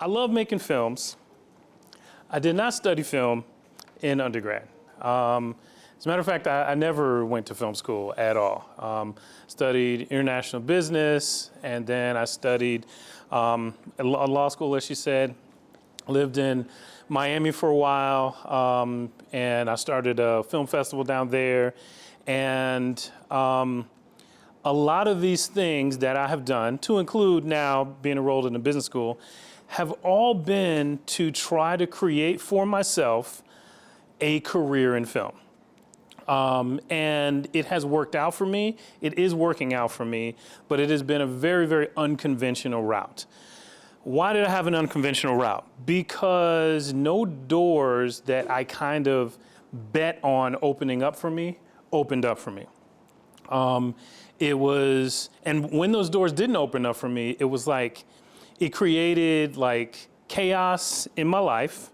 I love making films. I did not study film in undergrad. As a matter of fact, I never went to film school at all. Studied international business, and then I studied at law school, as she said. Lived in Miami for a while, and I started a film festival down there. And a lot of these things that I have done, to include now being enrolled in a business school, have all been to try to create for myself a career in film. And it has worked out for me. It is working out for me, but it has been a very, very unconventional route. Why did I have an unconventional route? Because no doors that I kind of bet on opening up for me opened up for me. And when those doors didn't open up for me, it was like, it created like chaos in my life.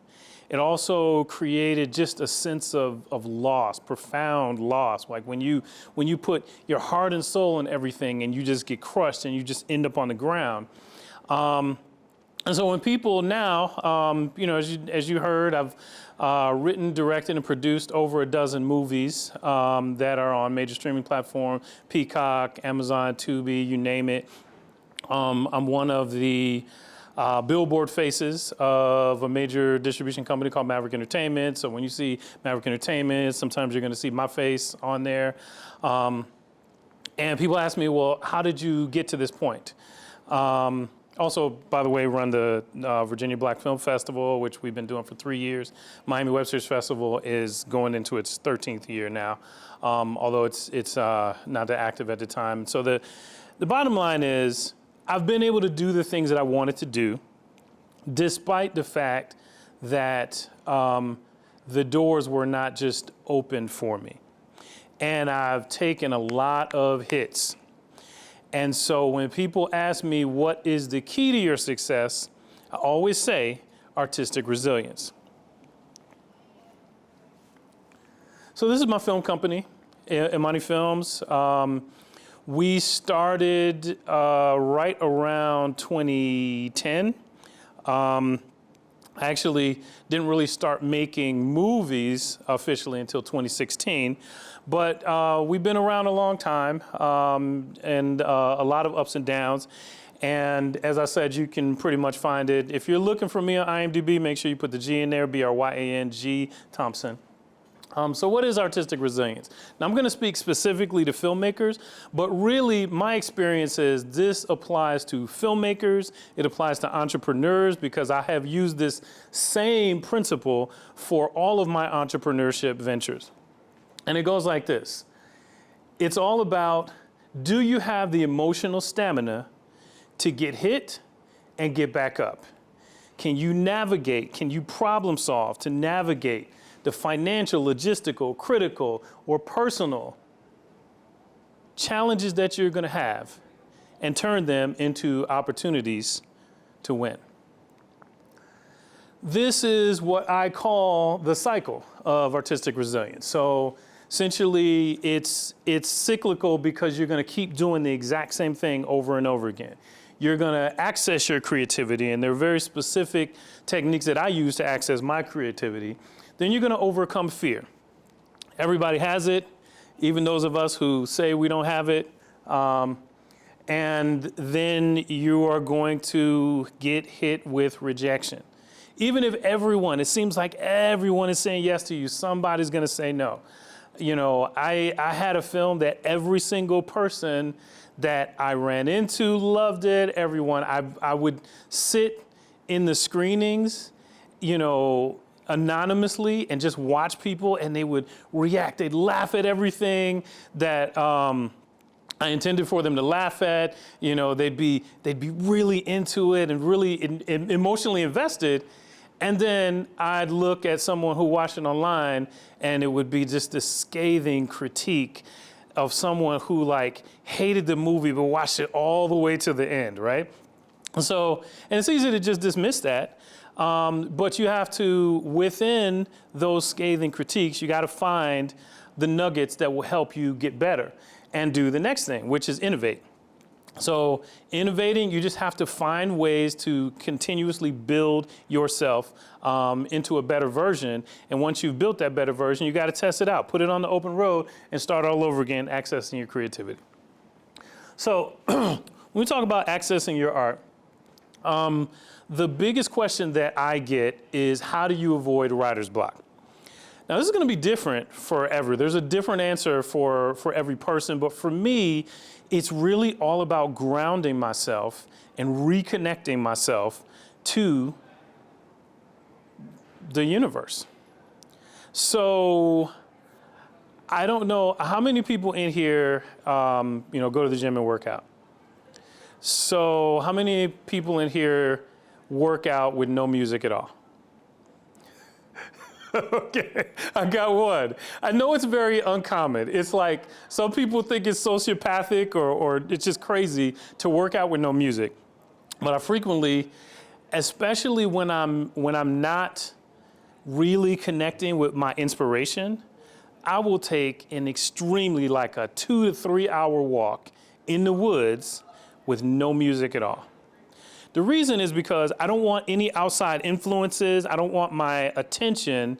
It also created just a sense of loss, profound loss. Like when you put your heart and soul in everything and you just get crushed and you just end up on the ground. And so when people now, as you heard, I've written, directed, and produced over a dozen movies that are on major streaming platforms, Peacock, Amazon, Tubi, you name it. I'm one of the billboard faces of a major distribution company called Maverick Entertainment. So when you see Maverick Entertainment, sometimes you're going to see my face on there. And people ask me, well, how did you get to this point? Also, by the way, run the Virginia Black Film Festival, which we've been doing for 3 years. Miami Webster's Festival is going into its 13th year now, although it's not that active at the time. So the bottom line is, I've been able to do the things that I wanted to do, despite the fact that the doors were not just open for me. And I've taken a lot of hits. And so when people ask me, what is the key to your success? I always say artistic resilience. So this is my film company, Imani Films. We started right around 2010. I actually didn't really start making movies officially until 2016, but we've been around a long time and a lot of ups and downs. And as I said, you can pretty much find it. If you're looking for me on IMDb, make sure you put the G in there, Bryan, Thompson. So what is artistic resilience? Now I'm going to speak specifically to filmmakers, but really my experience is this applies to filmmakers, it applies to entrepreneurs, because I have used this same principle for all of my entrepreneurship ventures. And it goes like this. It's all about, do you have the emotional stamina to get hit and get back up? Can you navigate, can you problem solve to navigate the financial, logistical, critical, or personal challenges that you're going to have and turn them into opportunities to win? This is what I call the cycle of artistic resilience. So essentially, it's cyclical because you're going to keep doing the exact same thing over and over again. You're going to access your creativity, and there are very specific techniques that I use to access my creativity. Then you're going to overcome fear. Everybody has it, even those of us who say we don't have it. And then you are going to get hit with rejection. Even if it seems like everyone is saying yes to you, somebody's going to say no. You know, I had a film that every single person that I ran into loved it. Everyone, I would sit in the screenings, you know, anonymously and just watch people, and they would react. They'd laugh at everything that I intended for them to laugh at. You know, they'd be really into it and really emotionally invested. And then I'd look at someone who watched it online, and it would be just this scathing critique of someone who like hated the movie but watched it all the way to the end, right? So, and it's easy to just dismiss that. But you have to, within those scathing critiques, you got to find the nuggets that will help you get better and do the next thing, which is innovate. So innovating, you just have to find ways to continuously build yourself into a better version. And once you've built that better version, you got to test it out, put it on the open road, and start all over again, accessing your creativity. So when we talk about accessing your art, the biggest question that I get is, how do you avoid writer's block? Now, this is going to be different forever. There's a different answer for every person, but for me, it's really all about grounding myself and reconnecting myself to the universe. So I don't know how many people in here, go to the gym and work out. So how many people in here work out with no music at all? Okay, I got one. I know it's very uncommon. It's like some people think it's sociopathic or it's just crazy to work out with no music. But I frequently, especially when I'm not really connecting with my inspiration, I will take an extremely like a 2 to 3 hour walk in the woods with no music at all. The reason is because I don't want any outside influences. I don't want my attention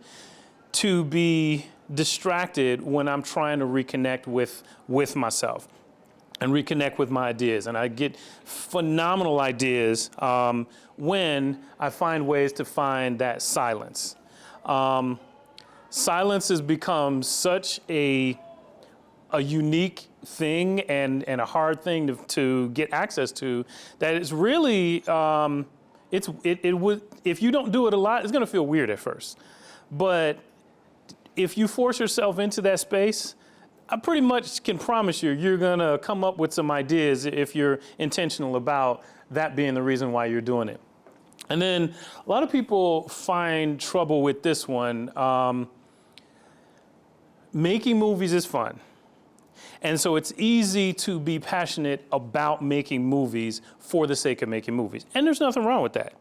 to be distracted when I'm trying to reconnect with myself and reconnect with my ideas. And I get phenomenal ideas when I find ways to find that silence. Silence has become such a unique thing and a hard thing to get access to, that it's really, it would, if you don't do it a lot, it's gonna feel weird at first. But if you force yourself into that space, I pretty much can promise you're gonna come up with some ideas if you're intentional about that being the reason why you're doing it. And then a lot of people find trouble with this one. Making movies is fun. And so it's easy to be passionate about making movies for the sake of making movies. And there's nothing wrong with that.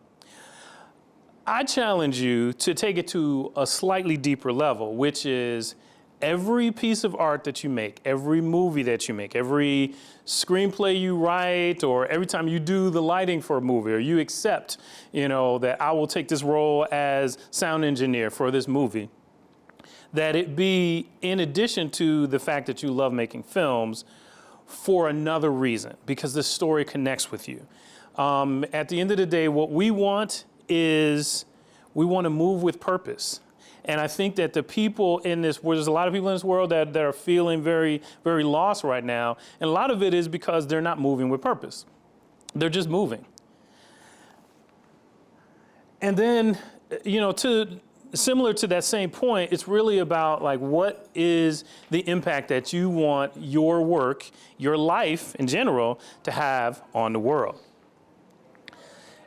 I challenge you to take it to a slightly deeper level, which is every piece of art that you make, every movie that you make, every screenplay you write, or every time you do the lighting for a movie, or you accept, that I will take this role as sound engineer for this movie, that it be in addition to the fact that you love making films for another reason, because the story connects with you. At the end of the day, what we want is we want to move with purpose. And I think that the people in this, there's a lot of people in this world that are feeling very, very lost right now. And a lot of it is because they're not moving with purpose. They're just moving. And then, similar to that same point, it's really about like, what is the impact that you want your work, your life in general, to have on the world?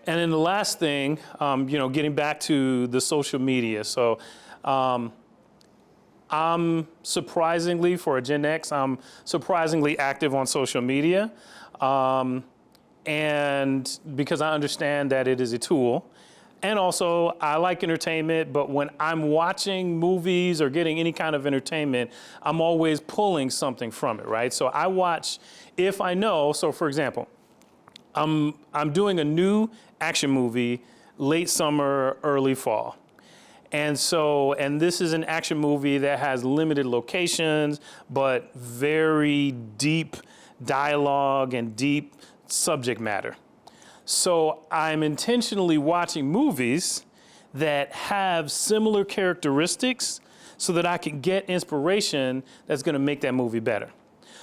And then the last thing, getting back to the social media. So I'm surprisingly, for a Gen X, I'm surprisingly active on social media. And because I understand that it is a tool. And also, I like entertainment, but when I'm watching movies or getting any kind of entertainment, I'm always pulling something from it, right? So I watch, if I know, so for example, I'm doing a new action movie late summer, early fall. And this is an action movie that has limited locations, but very deep dialogue and deep subject matter. So I'm intentionally watching movies that have similar characteristics so that I can get inspiration that's gonna make that movie better.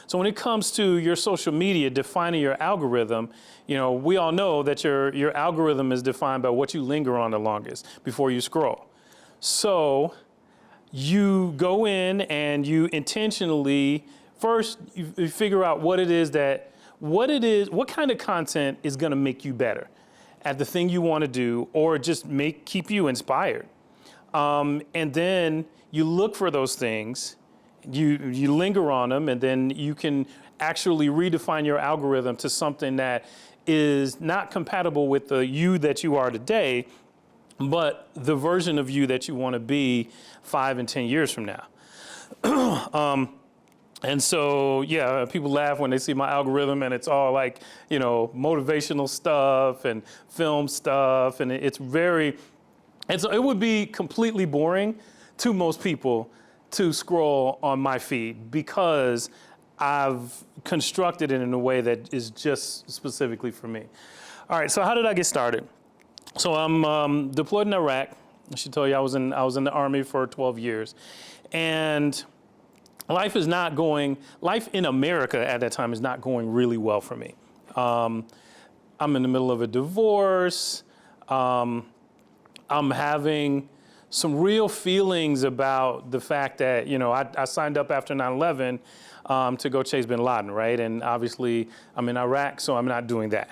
So when it comes to your social media, defining your algorithm, we all know that your algorithm is defined by what you linger on the longest before you scroll. So you go in and you intentionally, first you figure out what kind of content is gonna make you better at the thing you wanna do, or just keep you inspired. And then you look for those things, you linger on them, and then you can actually redefine your algorithm to something that is not compatible with the you that you are today, but the version of you that you want to be 5 and 10 years from now. And so, yeah, people laugh when they see my algorithm and it's all like, motivational stuff and film stuff. And it's it would be completely boring to most people to scroll on my feed because I've constructed it in a way that is just specifically for me. All right, so how did I get started? So I'm deployed in Iraq. I should tell you I was in the Army for 12 years. And life in America at that time is not going really well for me. I'm in the middle of a divorce. I'm having some real feelings about the fact that, I signed up after 9/11 to go chase bin Laden, right? And obviously I'm in Iraq, so I'm not doing that.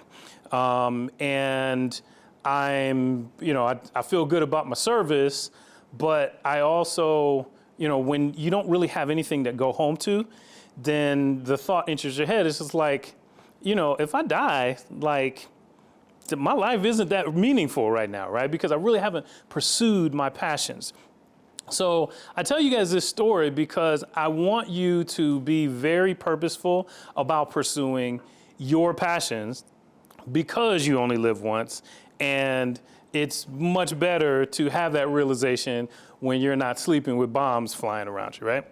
And I feel good about my service, but I also, when you don't really have anything to go home to, then the thought enters your head. It's just like, if I die, like, my life isn't that meaningful right now, right? Because I really haven't pursued my passions. So I tell you guys this story because I want you to be very purposeful about pursuing your passions because you only live once. And it's much better to have that realization when you're not sleeping with bombs flying around you, right?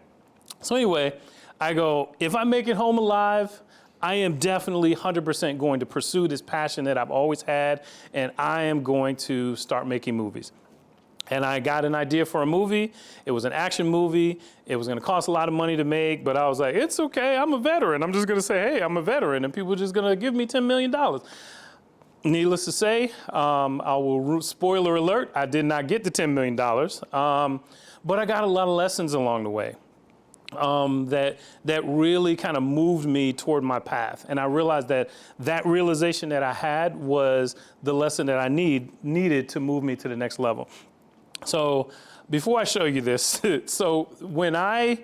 So anyway, I go, if I make it home alive, I am definitely 100% going to pursue this passion that I've always had, and I am going to start making movies. And I got an idea for a movie. It was an action movie. It was gonna cost a lot of money to make, but I was like, it's okay, I'm a veteran. I'm just gonna say, hey, I'm a veteran, and people are just gonna give me $10 million. Needless to say, spoiler alert, I did not get the $10 million, but I got a lot of lessons along the way that really kind of moved me toward my path. And I realized that realization that I had was the lesson that I needed to move me to the next level. So before I show you this, so when I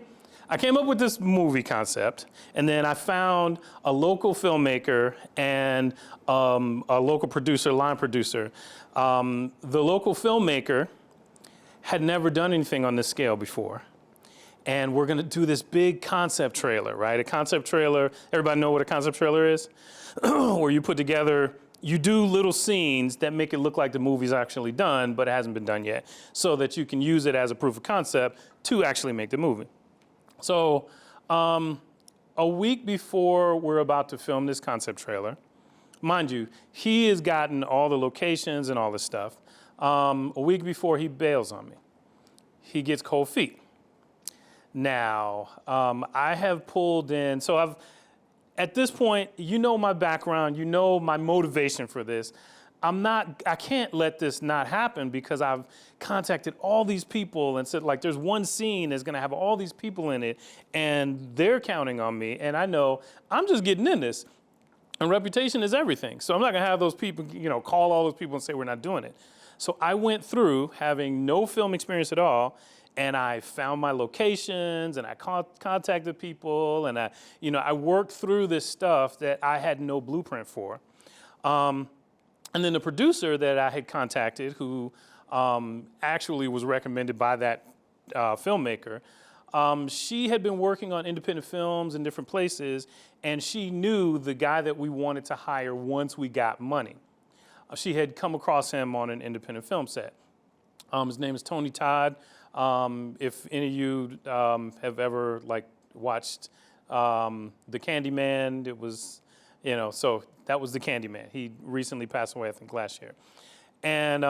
came up with this movie concept, and then I found a local filmmaker and a local producer, line producer. The local filmmaker had never done anything on this scale before. And we're gonna do this big concept trailer, right? A concept trailer, everybody know what a concept trailer is? Where you do little scenes that make it look like the movie's actually done, but it hasn't been done yet, so that you can use it as a proof of concept to actually make the movie. So a week before we're about to film this concept trailer, mind you, he has gotten all the locations and all this stuff. A week before, he bails on me. He gets cold feet. Now, I have pulled in, at this point, my background, my motivation for this. I can't let this not happen because I've contacted all these people and said, like, there's one scene that's gonna have all these people in it and they're counting on me, and I know I'm just getting in this. And reputation is everything. So I'm not gonna have those people, call all those people and say we're not doing it. So I went through having no film experience at all, and I found my locations, and I contacted people, and I worked through this stuff that I had no blueprint for. And then the producer that I had contacted, who actually was recommended by that filmmaker, she had been working on independent films in different places, and she knew the guy that we wanted to hire once we got money. She had come across him on an independent film set. His name is Tony Todd. If any of you have ever watched The Candyman, it was, so that was The Candyman. He recently passed away, I think, last year. And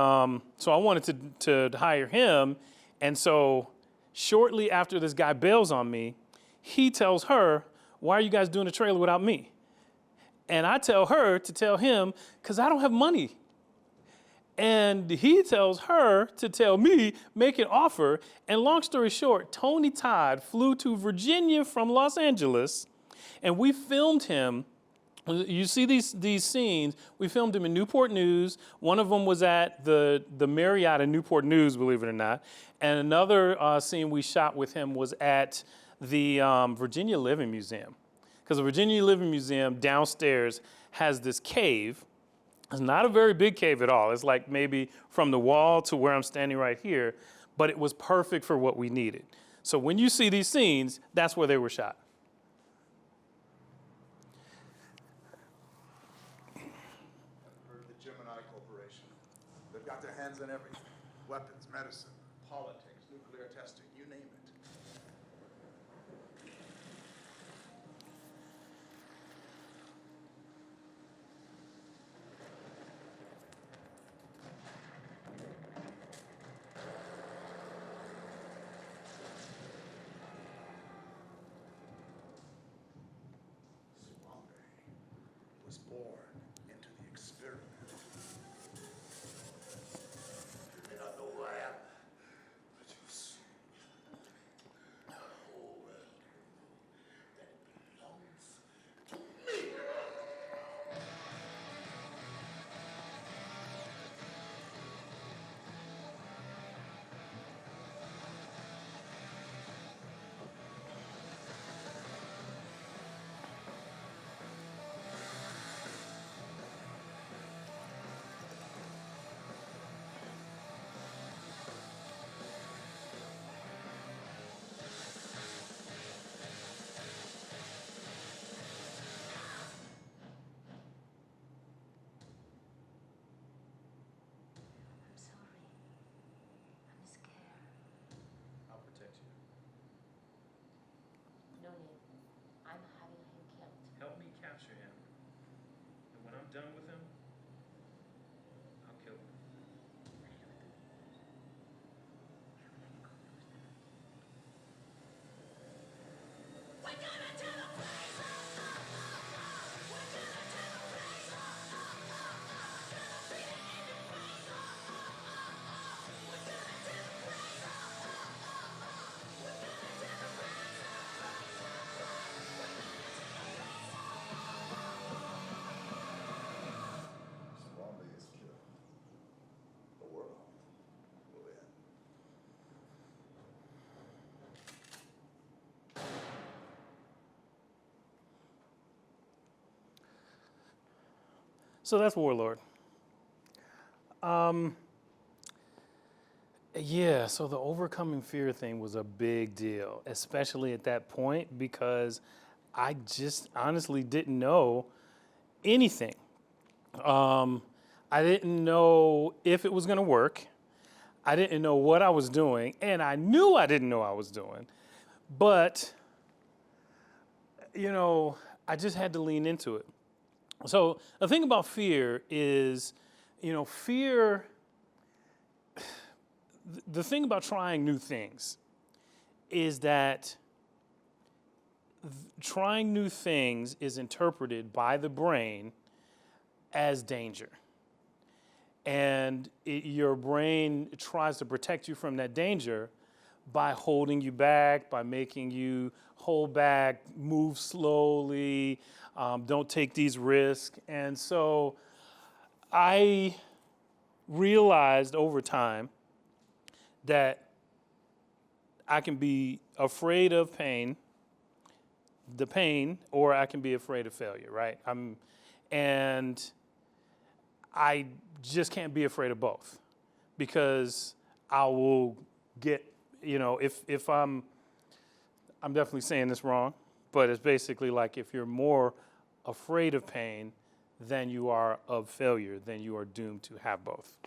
so I wanted to hire him. And so shortly after this guy bails on me, he tells her, why are you guys doing a trailer without me? And I tell her to tell him, because I don't have money. And he tells her to tell me, make an offer. And long story short, Tony Todd flew to Virginia from Los Angeles, and we filmed him. You see these scenes, we filmed him in Newport News. One of them was at the Marriott in Newport News, believe it or not. And another scene we shot with him was at the Virginia Living Museum. Because the Virginia Living Museum downstairs has this cave. It's not a very big cave at all. It's like maybe from the wall to where I'm standing right here, but it was perfect for what we needed. So when you see these scenes, that's where they were shot. They've got their hands in everything. Weapons, medicine, politics, nuclear testing, you name it. Swamp was born into the experiment. You may not know who I am, but you see the whole world that belongs to me. I'm sorry. I'm scared. I'll protect you. No need. I'm having him killed. Help me capture him. And when I'm done with him, I'll kill him. Swamp is killed. The world will end. So that's Warlord. Yeah, so the overcoming fear thing was a big deal, especially at that point, because I just honestly didn't know anything. I didn't know if it was going to work. I didn't know what I was doing, and I knew I didn't know what I was doing. But, I just had to lean into it. So the thing about fear is, fear, the thing about trying new things is that trying new things is interpreted by the brain as danger. And your brain tries to protect you from that danger by holding you back, by making you hold back, move slowly, don't take these risks. And so I realized over time that I can be afraid of the pain, or I can be afraid of failure, right? And I just can't be afraid of both, because I will get, if I'm definitely saying this wrong, but it's basically like if you're more afraid of pain than you are of failure, then you are doomed to have both.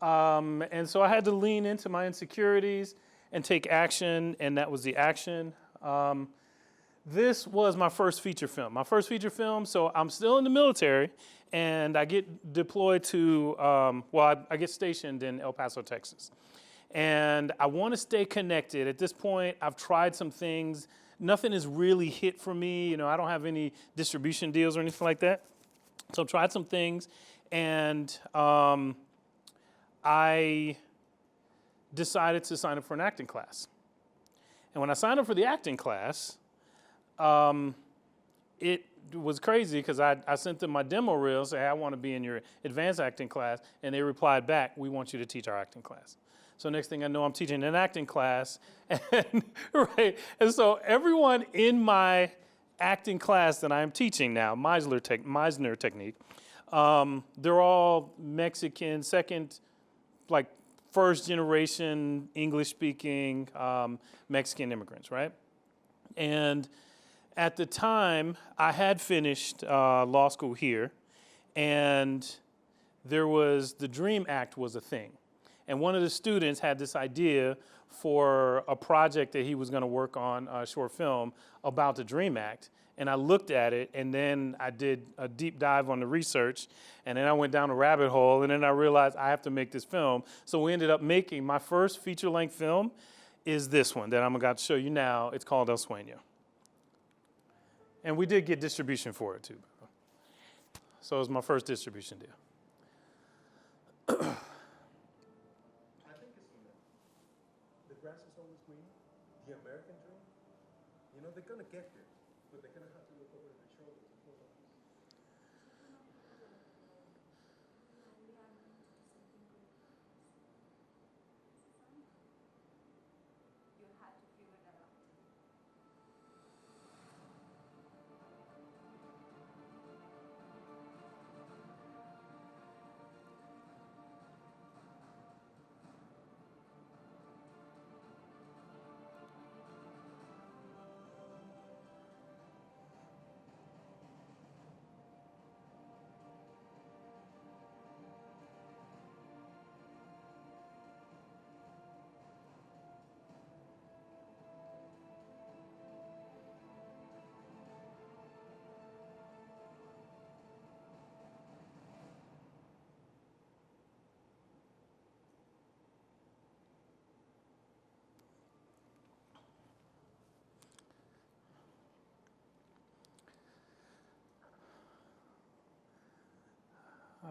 And so I had to lean into my insecurities and take action, and that was the action. This was my first feature film. So I'm still in the military, and I get deployed to, I get stationed in El Paso, Texas. And I want to stay connected. At this point, I've tried some things. Nothing has really hit for me. I don't have any distribution deals or anything like that. So I've tried some things, and I decided to sign up for an acting class. And when I signed up for the acting class, it was crazy because I sent them my demo reel, say, hey, I want to be in your advanced acting class. And they replied back, we want you to teach our acting class. So next thing I know, I'm teaching an acting class. And, right, and so everyone in my acting class that I'm teaching now, Meisner technique, they're all Mexican, first generation English speaking Mexican immigrants, right? And at the time, I had finished law school here, and there was the Dream Act was a thing. And one of the students had this idea for a project that he was going to work on, a short film about the Dream Act. And I looked at it, and then I did a deep dive on the research, and then I went down a rabbit hole, and then I realized I have to make this film. So we ended up making my first feature-length film is this one that I'm about to show you now. It's called El Sueño. And we did get distribution for it, too. So it was my first distribution deal. I think it's in there. The grass is always green. The American dream. You know, they're gonna get there, but they're gonna have to look over their shoulders and hold on. You had to figure that out.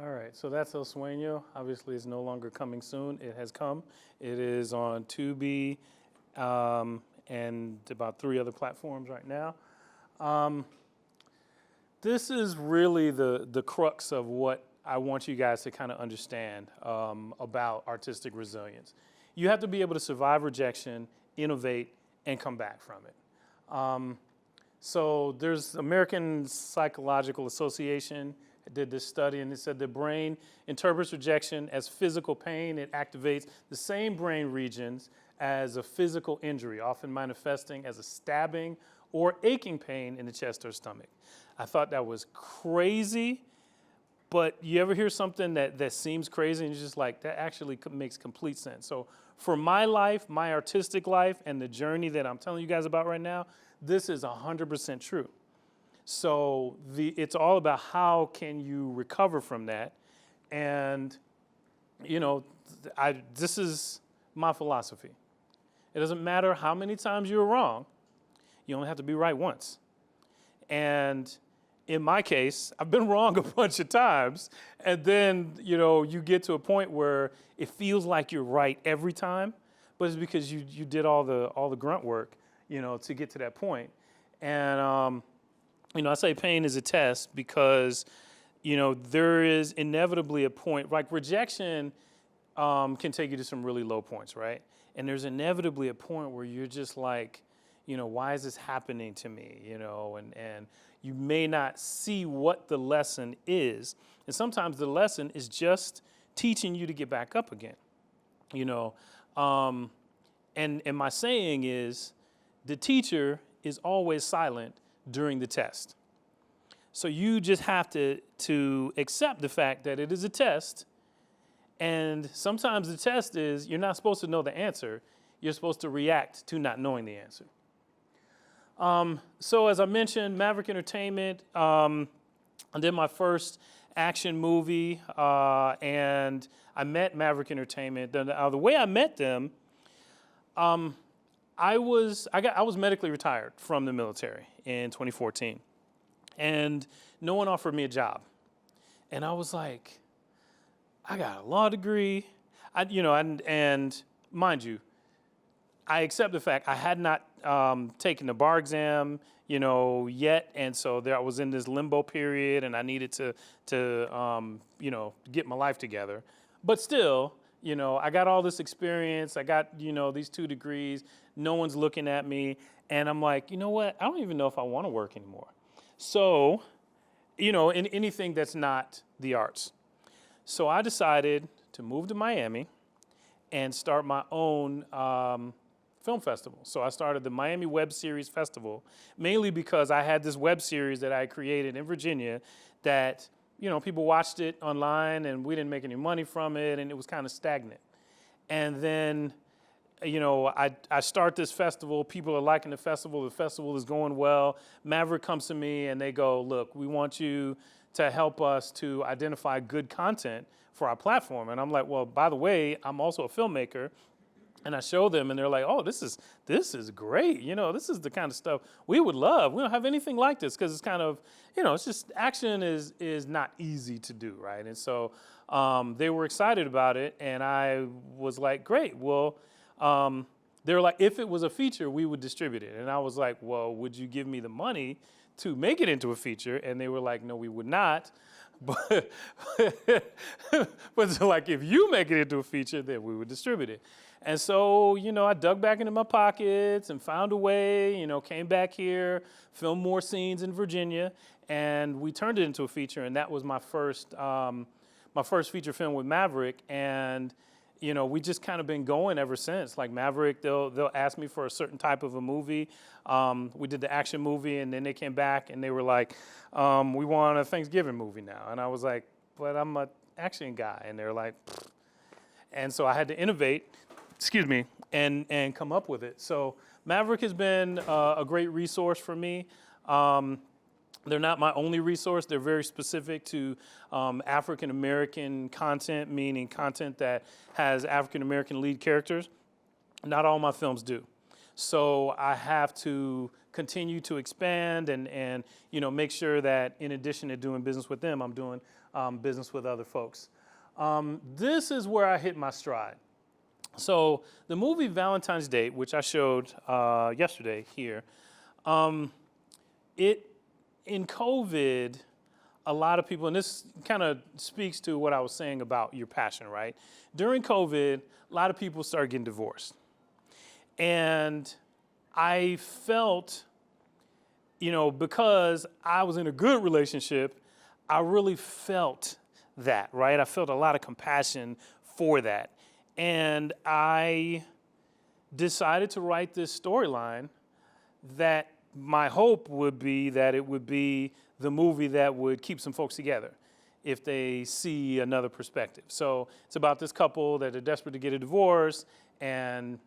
All right, so that's El Sueño. Obviously, it's no longer coming soon. It has come. It is on Tubi and about 3 other platforms right now. This is really the crux of what I want you guys to kind of understand about artistic resilience. You have to be able to survive rejection, innovate, and come back from it. So there's American Psychological Association did this study, and it said the brain interprets rejection as physical pain. It activates the same brain regions as a physical injury, often manifesting as a stabbing or aching pain in the chest or stomach. I thought that was crazy, but you ever hear something that seems crazy and you're just like, that actually makes complete sense. So for my life, my artistic life, and the journey that I'm telling you guys about right now, this is 100% true. So it's all about how can you recover from that. And, you know, this is my philosophy. It doesn't matter how many times you're wrong. You only have to be right once. And in my case, I've been wrong a bunch of times. And then, you know, you get to a point where it feels like you're right every time, but it's because you did all the grunt work, you know, to get to that point. And, you know, I say pain is a test because, you know, there is inevitably a point, like rejection can take you to some really low points, right? And there's inevitably a point where you're just like, you know, why is this happening to me? You know, and you may not see what the lesson is. And sometimes the lesson is just teaching you to get back up again, you know. And my saying is, the teacher is always silent during the test. So you just have to accept the fact that it is a test. And sometimes the test is you're not supposed to know the answer. You're supposed to react to not knowing the answer. So as I mentioned, Maverick Entertainment, I did my first action movie, and I met Maverick Entertainment. The way I met them, I was medically retired from the military in 2014, and no one offered me a job. And I was like, I got a law degree, and mind you, I accept the fact I had not taken the bar exam, you know, yet, and so I was in this limbo period, and I needed to you know, get my life together. But still, you know, I got all this experience. I got, you know, these 2 degrees. No one's looking at me, and I'm like, you know what? I don't even know if I want to work anymore. So, you know, in anything that's not the arts. So I decided to move to Miami and start my own film festival. So I started the Miami Web Series Festival, mainly because I had this web series that I created in Virginia that people watched it online and we didn't make any money from it and it was kind of stagnant. And then, I start this festival. People are liking the festival. The festival is going well. Maverick comes to me and they go, look, we want you to help us to identify good content for our platform. And I'm like, well, by the way, I'm also a filmmaker. And I show them and they're like, oh, this is great. This is the kind of stuff we would love. We don't have anything like this because it's kind of, it's just action is not easy to do, right? And so they were excited about it. And I was like, great. Well, they were like, if it was a feature, we would distribute it. And I was like, well, would you give me the money to make it into a feature? And they were like, no, we would not. But so like, if you make it into a feature, then we would distribute it. And so, I dug back into my pockets and found a way, came back here, filmed more scenes in Virginia, and we turned it into a feature. And that was my first feature film with Maverick. And we just kind of been going ever since. Like Maverick, they'll ask me for a certain type of a movie. We did the action movie, and then they came back and they were like, we want a Thanksgiving movie now. And I was like, but I'm an action guy. And they're like, pfft. And so I had to innovate, and come up with it. So Maverick has been a great resource for me. They're not my only resource. They're very specific to African-American content, meaning content that has African-American lead characters. Not all my films do. So I have to continue to expand and make sure that in addition to doing business with them, I'm doing business with other folks. This is where I hit my stride. So the movie Valentine's Date, which I showed yesterday here, in COVID, a lot of people, and this kind of speaks to what I was saying about your passion, right? During COVID, a lot of people started getting divorced. And I felt, because I was in a good relationship, I really felt that, right? I felt a lot of compassion for that. And I decided to write this storyline that my hope would be that it would be the movie that would keep some folks together if they see another perspective. So it's about this couple that are desperate to get a divorce, and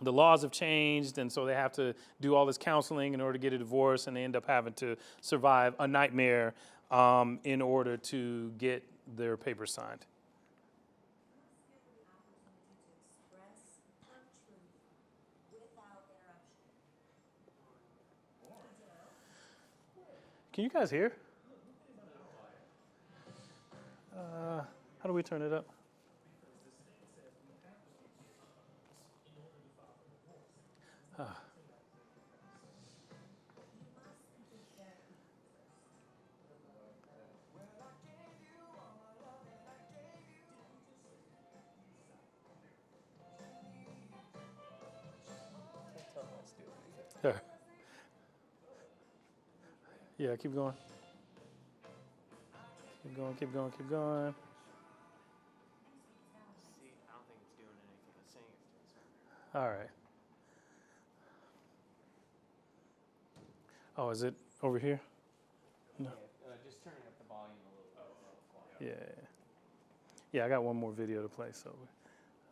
the laws have changed, and so they have to do all this counseling in order to get a divorce, and they end up having to survive a nightmare in order to get their papers signed. Can you guys hear? How do we turn it up? Yeah, keep going. Keep going, keep going, keep going. See, I don't think it's doing anything. It's saying it's doing something. All right. Oh, is it over here? No. Just turning up the volume a little bit. Yeah. Yeah, I got one more video to play, so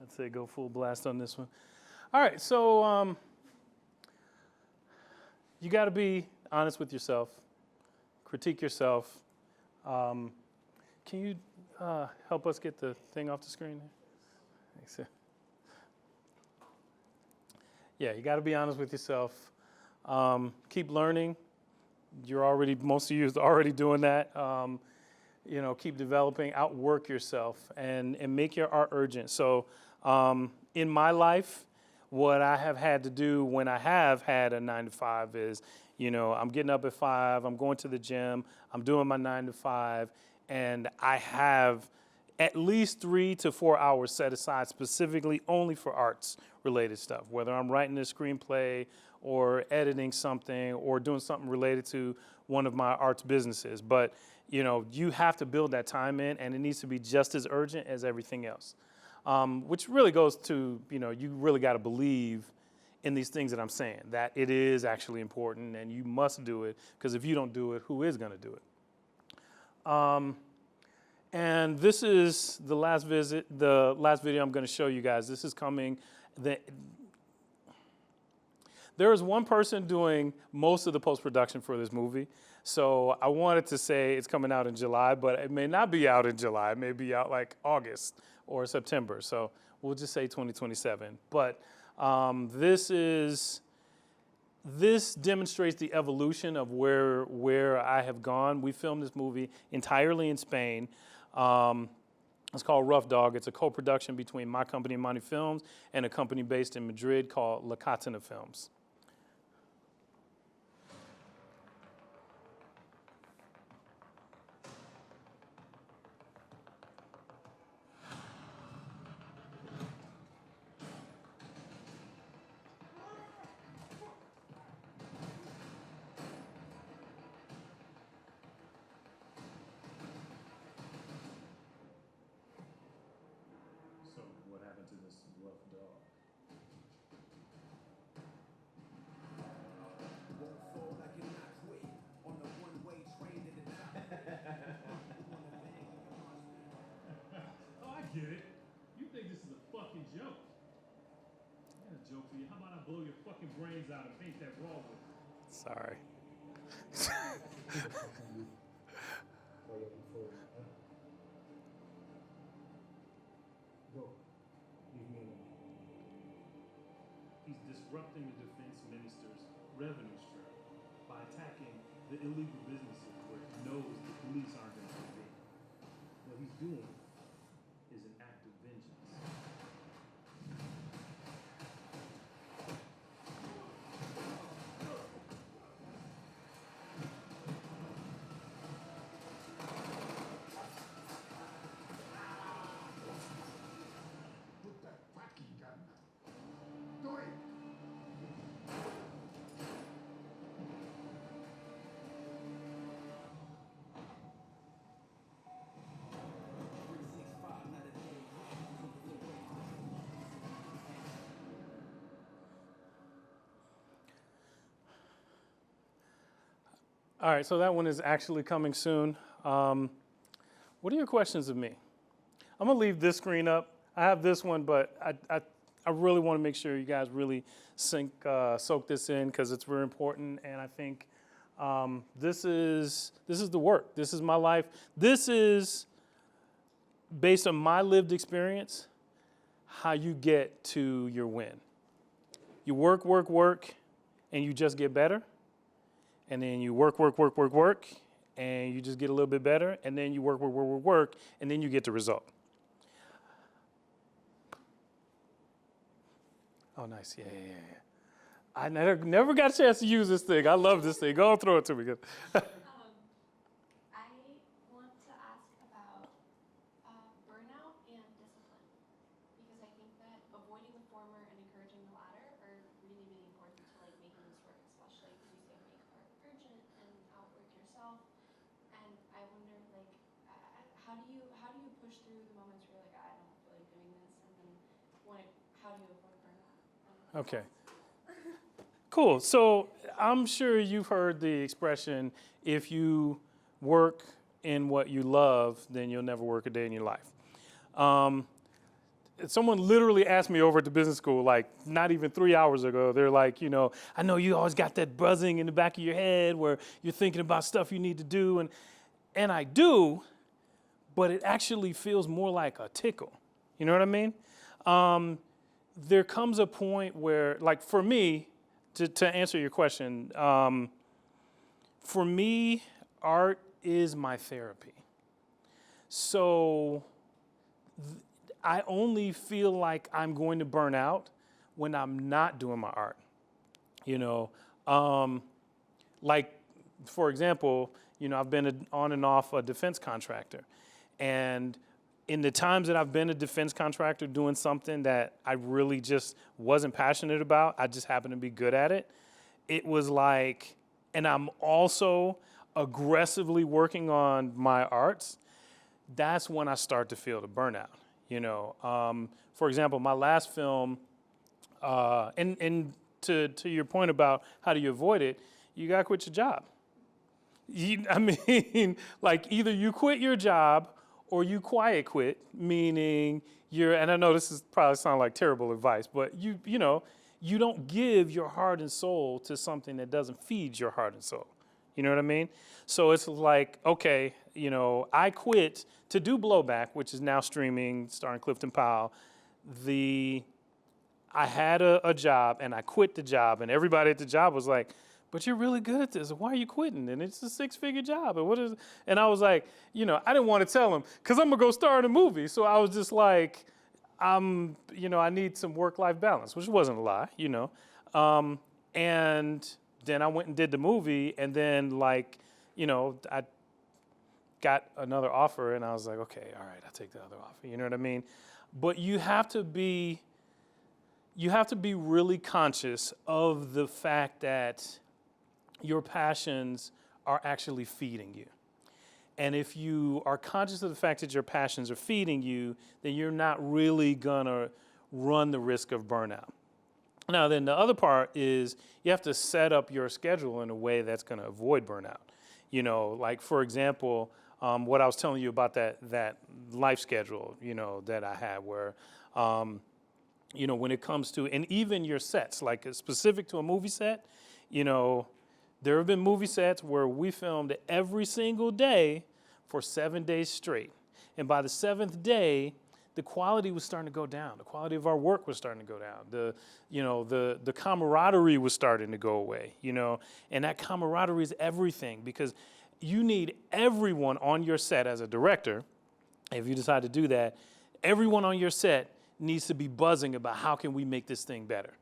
I'd say go full blast on this one. All right, so you got to be honest with yourself, critique yourself. Can you help us get the thing off the screen there? Thanks. Yeah, you got to be honest with yourself. Keep learning. Most of you are already doing that. Keep developing, outwork yourself, and make your art urgent. So in my life, what I have had to do when I have had a 9-to-5 is, I'm getting up at 5, I'm going to the gym, I'm doing my 9-to-5, and I have at least 3 to 4 hours set aside specifically only for arts-related stuff, whether I'm writing a screenplay or editing something or doing something related to one of my arts businesses. But, you have to build that time in, and it needs to be just as urgent as everything else, which really goes to, you really got to believe in these things that I'm saying, that it is actually important and you must do it, because if you don't do it, who is going to do it? And this is the last video I'm going to show you guys. This is coming. There is one person doing most of the post-production for this movie. So I wanted to say it's coming out in July, but it may not be out in July. It may be out like August or September. So we'll just say 2027. But this demonstrates the evolution of where I have gone. We filmed this movie entirely in Spain. It's called Rough Dog. It's a co-production between my company, Money Films, and a company based in Madrid called La Catena Films. So what happened to this rough dog? Won't fall like you're not quit on the one-way train to the top. Oh, I get it. You think this is a fucking joke. I got a joke for you. How about I blow your fucking brains out and paint that raw with it? Sorry. Go. Leave me alone. He's disrupting the defense minister's revenue stream by attacking the illegal businesses where he knows the police aren't going to intervene. What he's doing is an act of vengeance. Put that fucking gun down. Do it. All right, so that one is actually coming soon. What are your questions of me? I'm gonna leave this screen up. I have this one, but I really want to make sure you guys really soak this in because it's very important. And I think this is the work. This is my life. This is based on my lived experience, how you get to your win. You work, work, work, and you just get better. And then you work, work, work, work, work, and you just get a little bit better. And then you work, work, work, work, work, and then you get the result. Oh, nice. Yeah. I never got a chance to use this thing. I love this thing. Go and throw it to me. I want to ask about burnout and discipline, because I think that avoiding the former and encouraging the latter are really, really important to like making this work, especially because you say make art urgent and outwork yourself. And I wonder, like, how do you push through the moments where you're like, I don't feel like doing this, and then how do you avoid burnout? Okay. Cool. So I'm sure you've heard the expression, if you work in what you love, then you'll never work a day in your life. Someone literally asked me over at the business school, like not even 3 hours ago, they're like, I know you always got that buzzing in the back of your head where you're thinking about stuff you need to do. And I do, but it actually feels more like a tickle. You know what I mean? There comes a point where, like for me, to answer your question, for me, art is my therapy. So I only feel like I'm going to burn out when I'm not doing my art. Like, for example, I've been on and off a defense contractor. And in the times that I've been a defense contractor doing something that I really just wasn't passionate about, I just happened to be good at it. It was like, and I'm also aggressively working on my arts. That's when I start to feel the burnout. For example, my last film, and to your point about how do you avoid it, you gotta quit your job. I mean, like either you quit your job or you quiet quit, meaning and I know this is probably sound like terrible advice, but you don't give your heart and soul to something that doesn't feed your heart and soul. You know what I mean? So it's like, okay, I quit to do Blowback, which is now streaming, starring Clifton Powell. I had a job and I quit the job, and everybody at the job was like, but you're really good at this. Why are you quitting? And it's a 6-figure job. And I was like, I didn't want to tell him because I'm going to go star in a movie. So I was just like, I need some work-life balance, which wasn't a lie, And then I went and did the movie, and then I got another offer, and I was like, okay, all right, I'll take the other offer. You know what I mean? But you have to be really conscious of the fact that your passions are actually feeding you. And if you are conscious of the fact that your passions are feeding you, then you're not really gonna run the risk of burnout. Now, then the other part is you have to set up your schedule in a way that's gonna avoid burnout. Like for example, what I was telling you about that life schedule, that I had where, when it comes to, and even your sets, like specific to a movie set, there have been movie sets where we filmed every single day for 7 days straight. And by the 7th day, the quality was starting to go down. The quality of our work was starting to go down. The camaraderie was starting to go away, And that camaraderie is everything because you need everyone on your set as a director, if you decide to do that, everyone on your set needs to be buzzing about how can we make this thing better.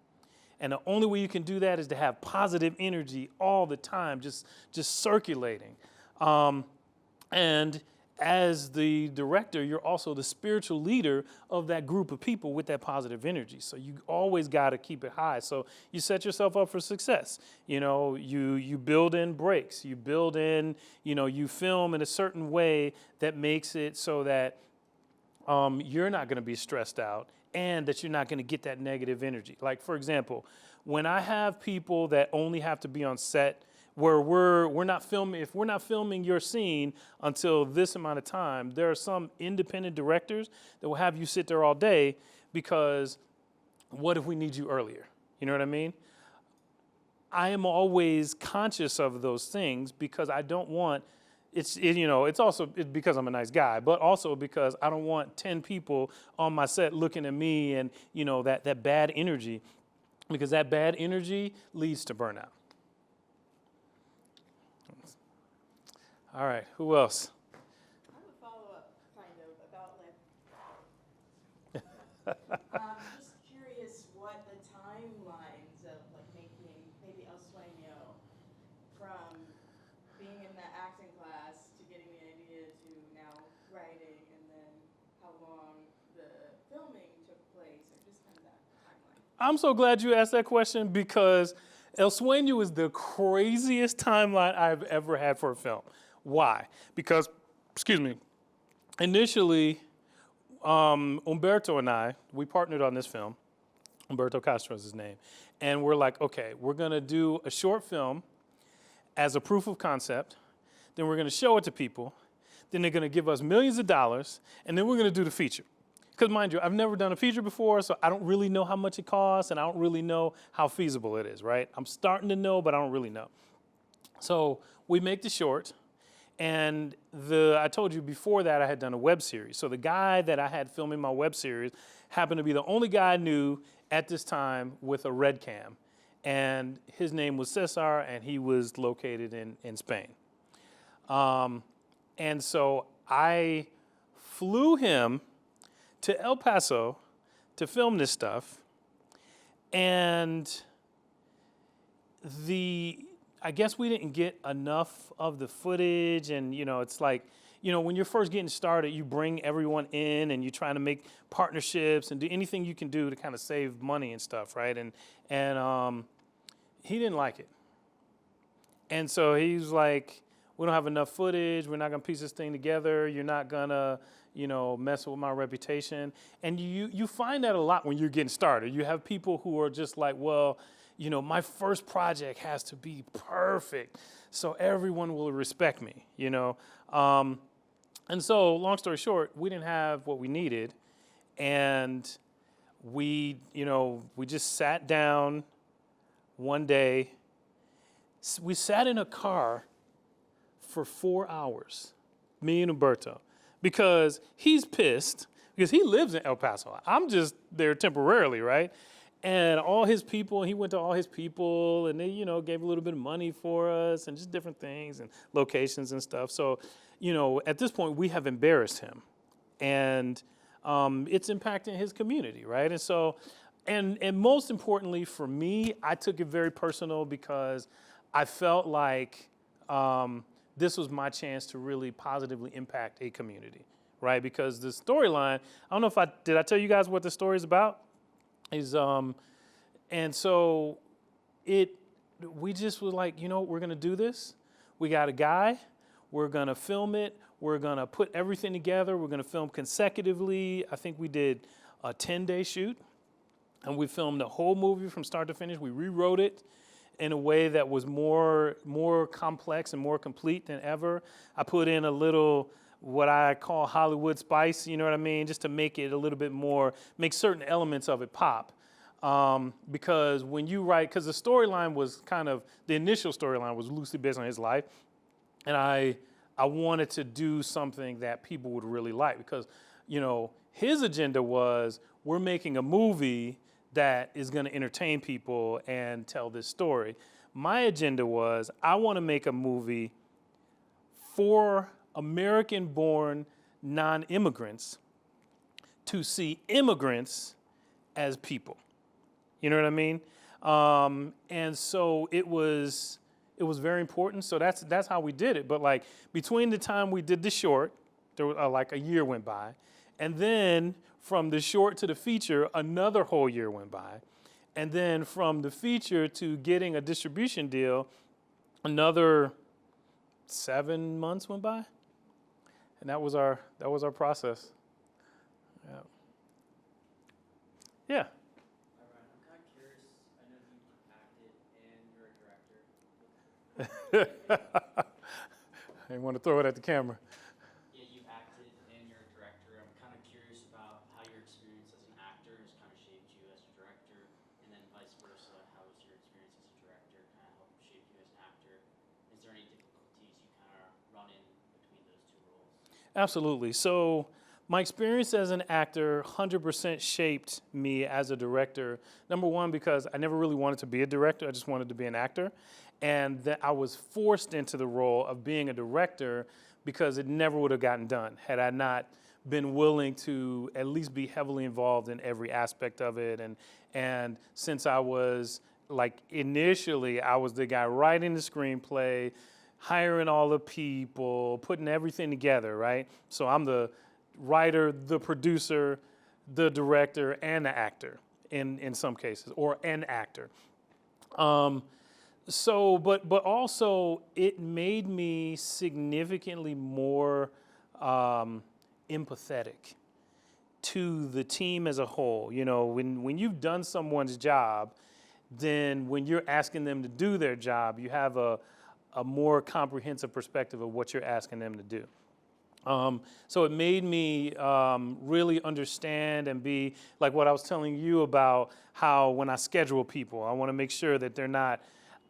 And the only way you can do that is to have positive energy all the time, just circulating. And as the director, you're also the spiritual leader of that group of people with that positive energy. So you always got to keep it high. So you set yourself up for success. You build in breaks. You build in, you film in a certain way that makes it so that you're not going to be stressed out and that you're not going to get that negative energy. Like, for example, when I have people that only have to be on set where we're not filming, if we're not filming your scene until this amount of time, there are some independent directors that will have you sit there all day because what if we need you earlier? You know what I mean? I am always conscious of those things because I don't want it's also because I'm a nice guy, but also because I don't want 10 people on my set looking at me and, that bad energy, because that bad energy leads to burnout. All right, who else? I have a follow-up, kind of, about just curious what the timelines of making maybe El Sueño from being in the acting class to getting the idea to now writing, and then how long the filming took place, or just kind of that timeline. I'm so glad you asked that question because El Sueño is the craziest timeline I've ever had for a film. Why? Because, initially, Umberto and I, we partnered on this film. Umberto Castro is his name. And we're like, okay, we're going to do a short film as a proof of concept. Then we're going to show it to people. Then they're going to give us millions of dollars. And then we're going to do the feature. Because mind you, I've never done a feature before, so I don't really know how much it costs, and I don't really know how feasible it is, right? I'm starting to know, but I don't really know. So we make the short. And I told you before that I had done a web series. So the guy that I had filming my web series happened to be the only guy I knew at this time with a red cam. And his name was Cesar, and he was located in Spain. And so I flew him to El Paso to film this stuff. And I guess we didn't get enough of the footage, and it's like, when you're first getting started, you bring everyone in and you're trying to make partnerships and do anything you can do to kind of save money and stuff, right? And he didn't like it. And so he was like, we don't have enough footage, we're not gonna piece this thing together, you're not gonna, mess with my reputation. And you find that a lot when you're getting started. You have people who are just like, well, my first project has to be perfect. so everyone will respect me, you know. And so, long story short, we didn't have what we needed, and we just sat down one day. We sat in a car for 4 hours, me and Umberto, because he's pissed because he lives in El Paso. I'm just there temporarily, right? And all his people, he went to all his people, and they, gave a little bit of money for us and just different things and locations and stuff. So, at this point, we have embarrassed him, and it's impacting his community, right? And so, and most importantly for me, I took it very personal because I felt like this was my chance to really positively impact a community, right? Because the storyline, I don't know if did I tell you guys what the story is about? And so we just were like, we're gonna do this. We got a guy, we're gonna film it, we're gonna put everything together, we're gonna film consecutively. I think we did a 10-day shoot, and we filmed the whole movie from start to finish. We rewrote it in a way that was more complex and more complete than ever. I put in a little, what I call Hollywood spice, you know what I mean? Just to make it a little bit more, make certain elements of it pop. Because when you write, because the storyline was the initial storyline was loosely based on his life. And I wanted to do something that people would really like because, his agenda was, we're making a movie that is going to entertain people and tell this story. My agenda was, I want to make a movie for American-born non-immigrants to see immigrants as people. You know what I mean? And so it was very important. So that's how we did it. But like between the time we did the short, there was like a year went by, and then from the short to the feature, another whole year went by, and then from the feature to getting a distribution deal, another 7 months went by, and that was our process. Yeah. Yeah. Hi, Bryan. I'm kind of curious. I know you've acted and you're a director. I didn't want to throw it at the camera. Yeah, you've acted and you're a director. I'm kind of curious about how your experience as an actor has kind of shaped you as a director, and then vice versa. How has your experience as a director kind of helped shape you as an actor? Is there any difficulties you kind of run in between those two roles? Absolutely. So my experience as an actor 100% shaped me as a director. Number one, because I never really wanted to be a director. I just wanted to be an actor. And that I was forced into the role of being a director because it never would have gotten done had I not been willing to at least be heavily involved in every aspect of it. And since I was initially, I was the guy writing the screenplay, hiring all the people, putting everything together, right? So I'm the writer, the producer, the director, and the actor in some cases, or an actor. So, but also it made me significantly more empathetic to the team as a whole. When you've done someone's job, then when you're asking them to do their job, you have a more comprehensive perspective of what you're asking them to do. So it made me really understand and be like what I was telling you about how when I schedule people, I want to make sure that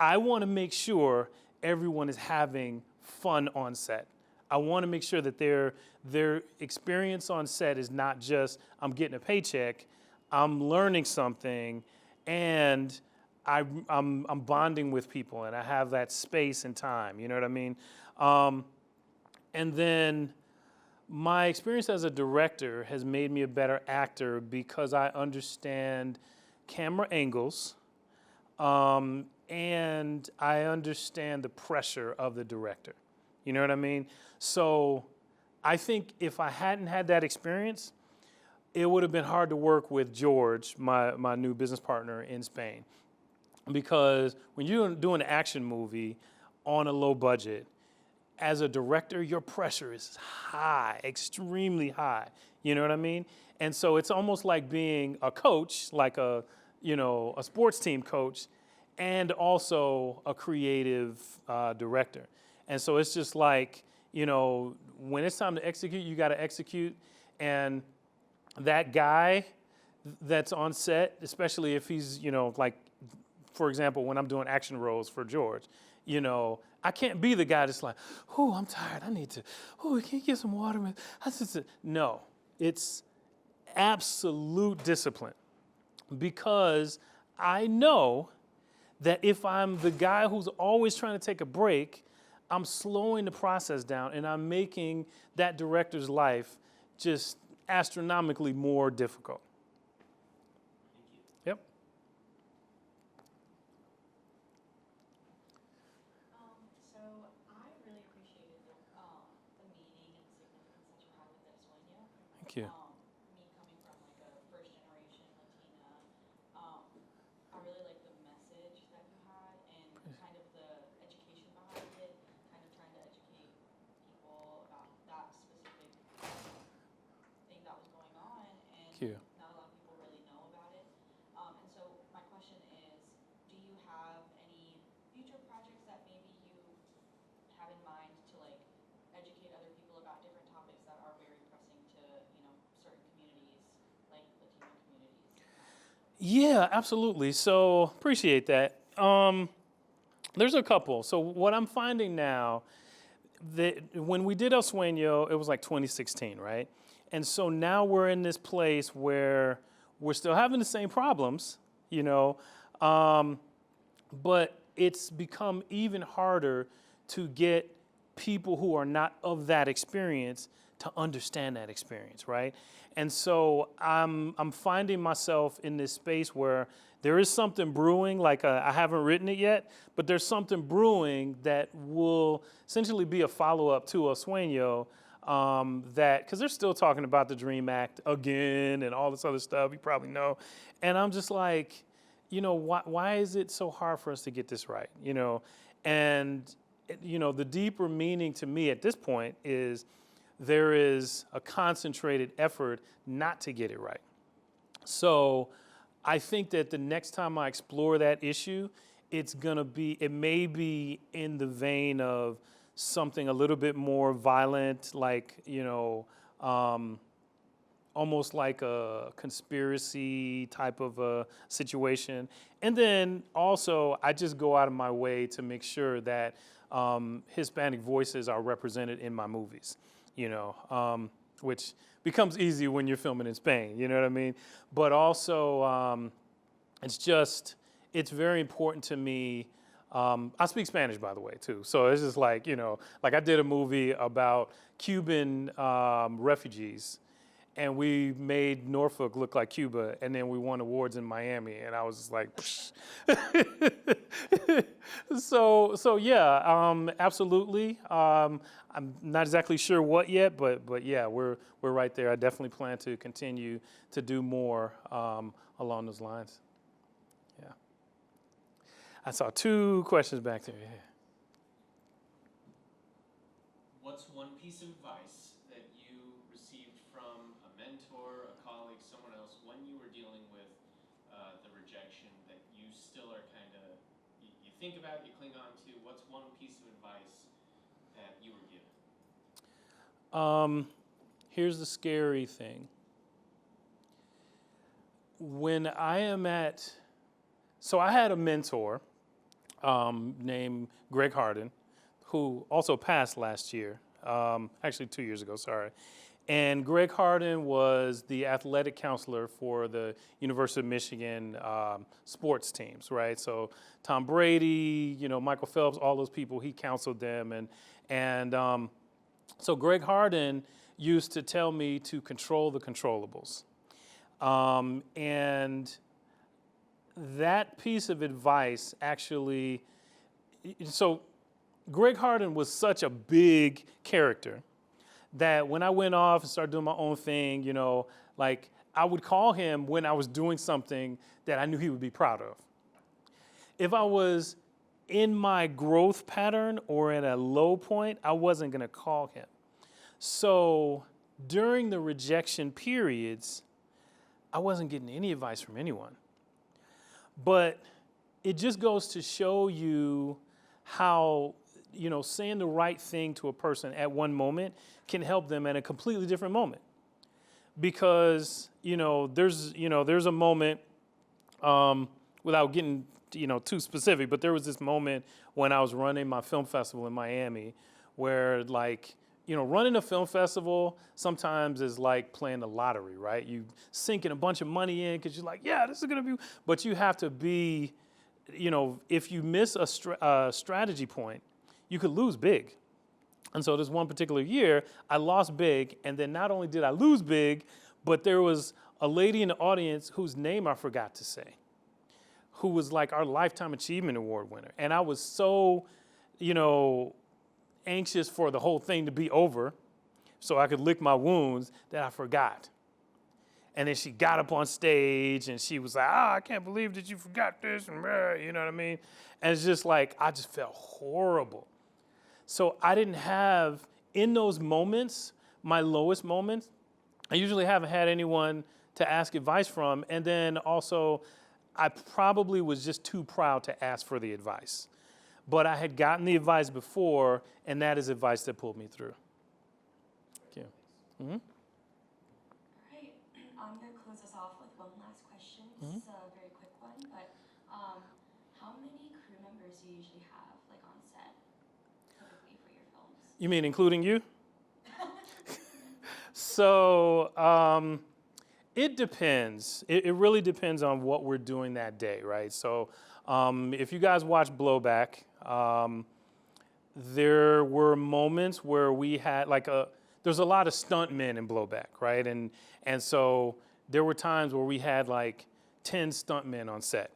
I want to make sure everyone is having fun on set. I want to make sure that their experience on set is not just, I'm getting a paycheck, I'm learning something, and I'm bonding with people, and I have that space and time, you know what I mean? And then my experience as a director has made me a better actor because I understand camera angles, and I understand the pressure of the director. You know what I mean? So I think if I hadn't had that experience, it would have been hard to work with George, my new business partner in Spain. Because when you're doing an action movie on a low budget, as a director, your pressure is high, extremely high. You know what I mean? And so it's almost like being a coach, like a sports team coach, and also a creative director. And so it's just like, when it's time to execute, you got to execute. And that guy that's on set, especially if he's, like, for example, when I'm doing action roles for George, I can't be the guy that's like, oh, I'm tired. I need to, can you get some water? No, it's absolute discipline, because I know that if I'm the guy who's always trying to take a break, I'm slowing the process down and I'm making that director's life just astronomically more difficult. Thank you. Yep. So I really appreciated the meaning and the significance that you had with the sueño. Thank you. Me coming from like a first generation Latina, I really like the message that you had and kind of the education behind it, kind of trying to educate people about that specific thing that was going on, and Thank you. not a lot of people really know about it. And so my question is, do you have any future projects that maybe you have in mind to like educate other people about different topics that are very pressing to, certain communities, like Latino communities? Yeah, absolutely. So appreciate that. There's a couple. So what I'm finding now, that when we did El Sueño, it was like 2016, right? And so now we're in this place where we're still having the same problems, but it's become even harder to get people who are not of that experience to understand that experience, right? And so I'm finding myself in this space where there is something brewing, like I haven't written it yet, but there's something brewing that will essentially be a follow-up to El Sueño, because they're still talking about the Dream Act again and all this other stuff, you probably know. And I'm just like, why is it so hard for us to get this right? And the deeper meaning to me at this point is there is a concentrated effort not to get it right. So I think that the next time I explore that issue, it may be in the vein of something a little bit more violent, like, almost like a conspiracy type of a situation. And then also, I just go out of my way to make sure that Hispanic voices are represented in my movies, which becomes easy when you're filming in Spain, you know what I mean? But also, it's very important to me. I speak Spanish, by the way, too. So it's just like, like I did a movie about Cuban refugees, and we made Norfolk look like Cuba, and then we won awards in Miami, and I was just like, so yeah, absolutely. I'm not exactly sure what yet, but yeah, we're right there. I definitely plan to continue to do more along those lines. Yeah. I saw two questions back there. Yeah. What's one piece of advice that you received from a mentor, a colleague, someone else when you were dealing with the rejection that you still are kind of, you think about, you cling on to? What's one piece of advice that you were given? Here's the scary thing. When I am so I had a mentor named Greg Harden, who also passed last year, actually 2 years ago, sorry. And Greg Harden was the athletic counselor for the University of Michigan sports teams, right? So Tom Brady, Michael Phelps, all those people, he counseled them. And so Greg Harden used to tell me to control the controllables. And that piece of advice actually, so Greg Harden was such a big character that when I went off and started doing my own thing, like I would call him when I was doing something that I knew he would be proud of. If I was in my growth pattern or at a low point, I wasn't gonna call him. So during the rejection periods, I wasn't getting any advice from anyone. But it just goes to show you how, saying the right thing to a person at one moment can help them at a completely different moment. Because, there's a moment, without getting, too specific, but there was this moment when I was running my film festival in Miami where, like, running a film festival sometimes is like playing the lottery, right? You sinking a bunch of money in because you're like, yeah, this is going to be, but you have to be, if you miss a strategy point, you could lose big. And so this one particular year, I lost big, and then not only did I lose big, but there was a lady in the audience whose name I forgot to say, who was like our Lifetime Achievement Award winner. And I was so, anxious for the whole thing to be over so I could lick my wounds that I forgot. And then she got up on stage and she was like, I can't believe that you forgot this, and you know what I mean? And it's just like, I just felt horrible. So I didn't have, in those moments, my lowest moments, I usually haven't had anyone to ask advice from. And then also, I probably was just too proud to ask for the advice. But I had gotten the advice before, and that is advice that pulled me through. Thank you. Mm-hmm. All right, I'm going to close us off with one last question. This is a very quick one, but how many crew members do you usually have, like, on set, typically for your films? You mean including you? So it depends. It really depends on what we're doing that day, right? So if you guys watch Blowback, there were moments where we had there's a lot of stuntmen in Blowback, right? And so there were times where we had like 10 stuntmen on set,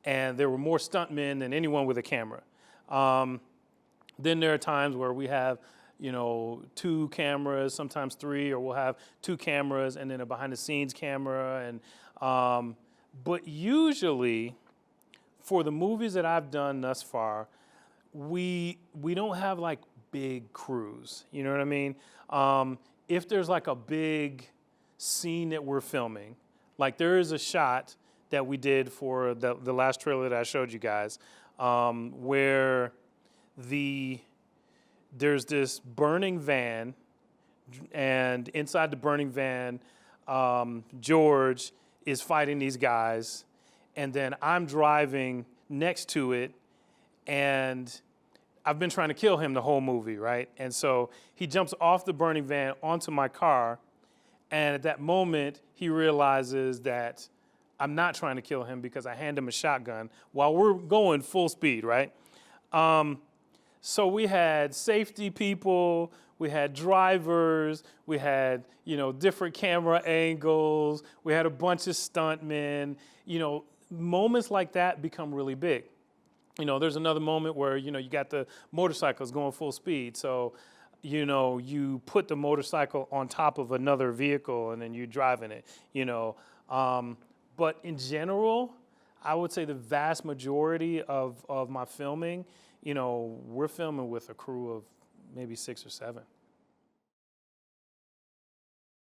and there were more stuntmen than anyone with a camera. Then there are times where we have 2 cameras, sometimes 3, or we'll have 2 cameras and then a behind the scenes camera. And but usually, for the movies that I've done thus far, we don't have like big crews. You know what I mean? If there's like a big scene that we're filming, like there is a shot that we did for the last trailer that I showed you guys, where there's this burning van, and inside the burning van, George is fighting these guys, and then I'm driving next to it, and I've been trying to kill him the whole movie, right? And so he jumps off the burning van onto my car, and at that moment, he realizes that I'm not trying to kill him because I hand him a shotgun while we're going full speed, right? So we had safety people, we had drivers, we had, different camera angles, we had a bunch of stuntmen. Moments like that become really big. There's another moment where, you got the motorcycles going full speed. So, you put the motorcycle on top of another vehicle and then you're driving it, But in general, I would say the vast majority of my filming, we're filming with a crew of maybe 6 or 7.